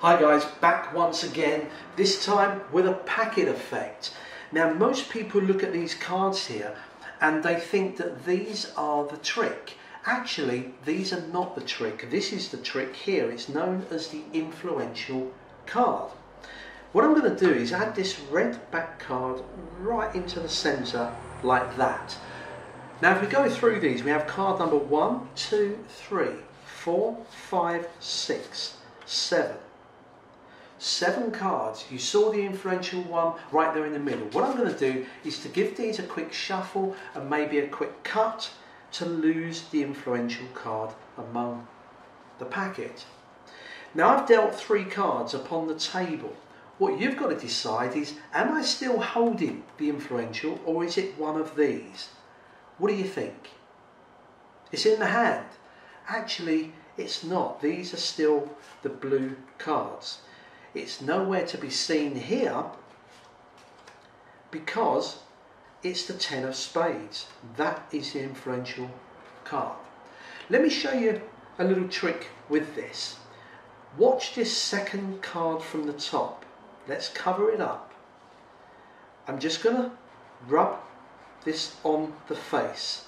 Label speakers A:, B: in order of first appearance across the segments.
A: Hi guys, back once again, this time with a packet effect. Now most people look at these cards here and they think that these are the trick. Actually, these are not the trick. This is the trick here. It's known as the influential card. What I'm going to do is add this red back card right into the centre like that. Now if we go through these, we have card number 1, 2, 3, 4, 5, 6, 7. 7 cards. You saw the influential one right there in the middle. What I'm going to do is to give these a quick shuffle and maybe a quick cut to lose the influential card among the packet. Now I've dealt 3 cards upon the table. What you've got to decide is, am I still holding the influential or is it one of these? What do you think? It's in the hand. Actually, it's not. These are still the blue cards. It's nowhere to be seen here because it's the 10 of spades. That is the influential card. Let me show you a little trick with this. Watch this second card from the top. Let's cover it up. I'm just going to rub this on the face.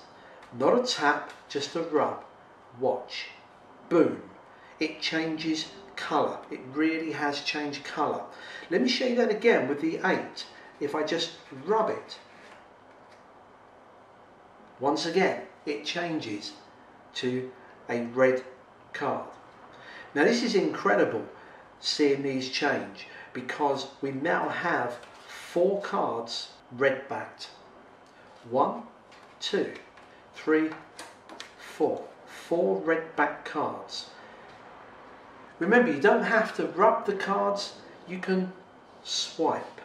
A: Not a tap, just a rub. Watch. Boom. It changes colour. It really has changed colour. Let me show you that again with the 8. If I just rub it, once again it changes to a red card. Now this is incredible seeing these change because we now have 4 cards red backed. 1, 2, 3, 4. 4 red backed cards. Remember, you don't have to rub the cards, you can swipe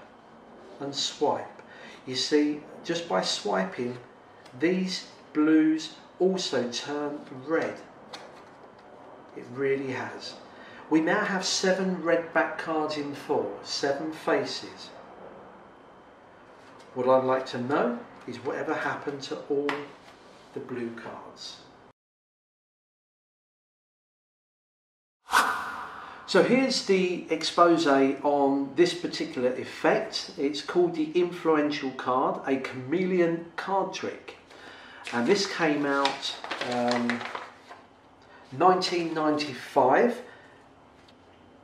A: and swipe. You see, just by swiping, these blues also turn red. It really has. We now have 7 red back cards in 4, 7 faces. What I'd like to know is whatever happened to all the blue cards. So here's the expose on this particular effect. It's called the influential card, a chameleon card trick. And this came out 1995.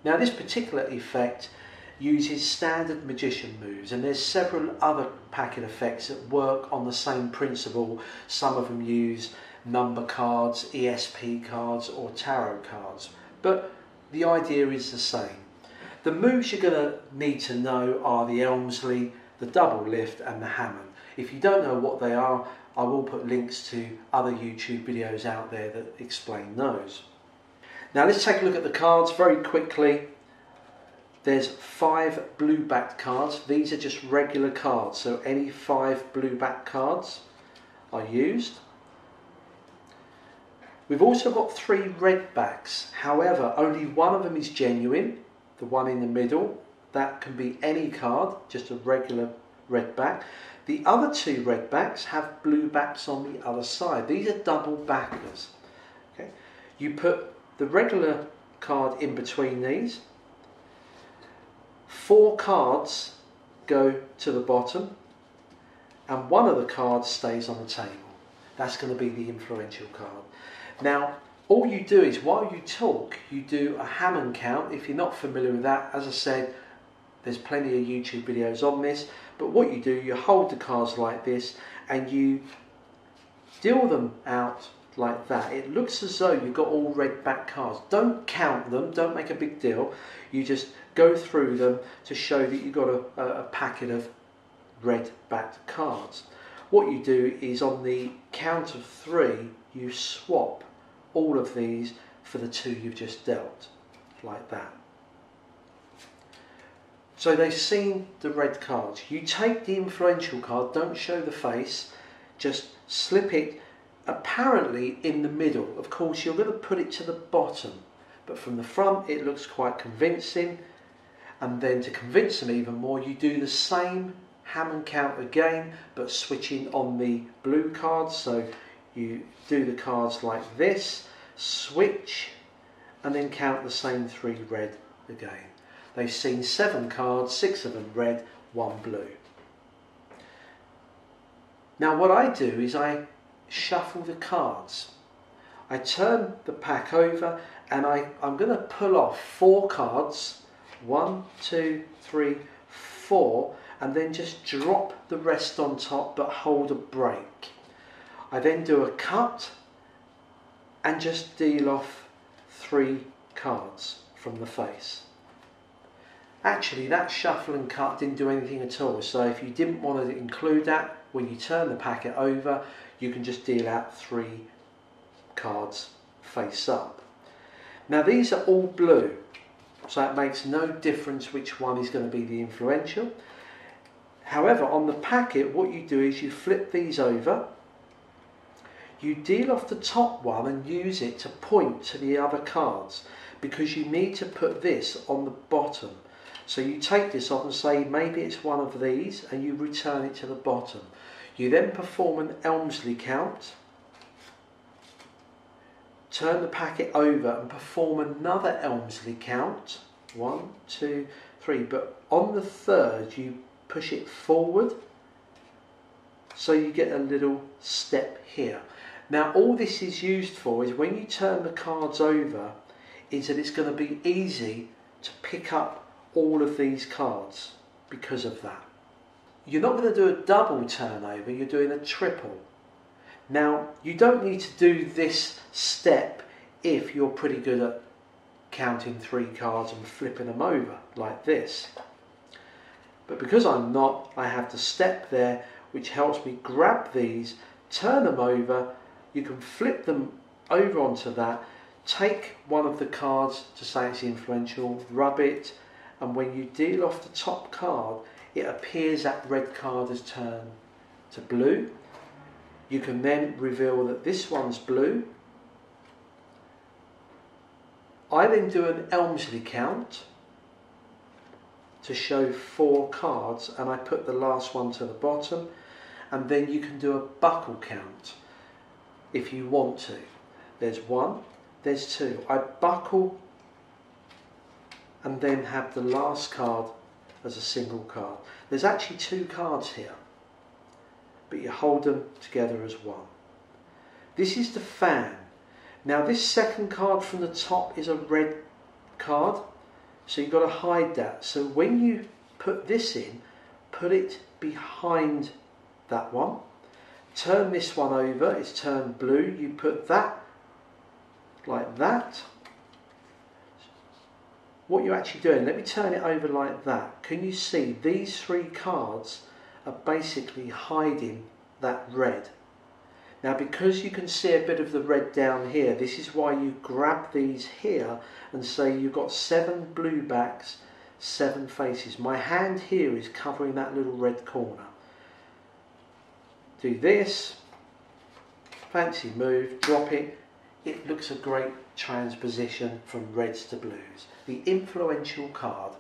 A: Now this particular effect uses standard magician moves, and there's several other packet effects that work on the same principle. Some of them use number cards, ESP cards or tarot cards. But the idea is the same. The moves you're going to need to know are the Elmsley, the double lift and the Hammond. If you don't know what they are, I will put links to other YouTube videos out there that explain those. Now let's take a look at the cards very quickly. There's 5 blue backed cards. These are just regular cards, so any 5 blue backed cards are used. We've also got 3 red backs. However, only one of them is genuine, the one in the middle. That can be any card, just a regular red back. The other 2 red backs have blue backs on the other side. These are double backers. Okay. You put the regular card in between these. 4 cards go to the bottom and one of the cards stays on the table. That's going to be the influential card. Now, all you do is, while you talk, you do a Hammond count. If you're not familiar with that, as I said, there's plenty of YouTube videos on this. But what you do, you hold the cards like this and you deal them out like that. It looks as though you've got all red back cards. Don't count them, don't make a big deal. You just go through them to show that you've got a packet of red backed cards. What you do is, on the count of 3, you swap all of these for the 2 you've just dealt, like that. So they've seen the red cards. You take the influential card, don't show the face, just slip it apparently in the middle. Of course, you're going to put it to the bottom, but from the front it looks quite convincing. And then to convince them even more, you do the same Hammond count again, but switching on the blue cards. So you do the cards like this, switch, and then count the same 3 red again. They've seen 7 cards, 6 of them red, 1 blue. Now what I do is I shuffle the cards. I turn the pack over and I'm going to pull off 4 cards, 1, 2, 3, 4, and then just drop the rest on top but hold a break. I then do a cut and just deal off 3 cards from the face. Actually, that shuffle and cut didn't do anything at all, so if you didn't want to include that, when you turn the packet over, you can just deal out 3 cards face up. Now these are all blue, so it makes no difference which one is going to be the influential. However, on the packet, what you do is you flip these over, you deal off the top one and use it to point to the other cards, because you need to put this on the bottom. So you take this off and say maybe it's one of these, and you return it to the bottom. You then perform an Elmsley count, turn the packet over and perform another Elmsley count, 1, 2, 3, but on the third you push it forward, so you get a little step here. Now all this is used for is when you turn the cards over, is that it's going to be easy to pick up all of these cards because of that. You're not going to do a double turnover, you're doing a triple. Now you don't need to do this step if you're pretty good at counting 3 cards and flipping them over like this. But because I'm not, I have to step there, which helps me grab these, turn them over. You can flip them over onto that, take one of the cards to say it's influential, rub it, and when you deal off the top card, it appears that red card has turned to blue. You can then reveal that this one's blue. I then do an Elmsley count to show 4 cards, and I put the last one to the bottom, and then you can do a buckle count if you want to. There's 1, there's 2. I buckle and then have the last card as a single card. There's actually 2 cards here, but you hold them together as one. This is the fan. Now this second card from the top is a red card, so you've got to hide that. So when you put this in, put it behind that one. Turn this one over, it's turned blue. You put that like that. What you're actually doing, let me turn it over like that. Can you see these 3 cards are basically hiding that red? Now because you can see a bit of the red down here, this is why you grab these here and say you've got 7 blue backs, 7 faces. My hand here is covering that little red corner. Do this, fancy move, drop it. It looks a great transposition from reds to blues. The influential card.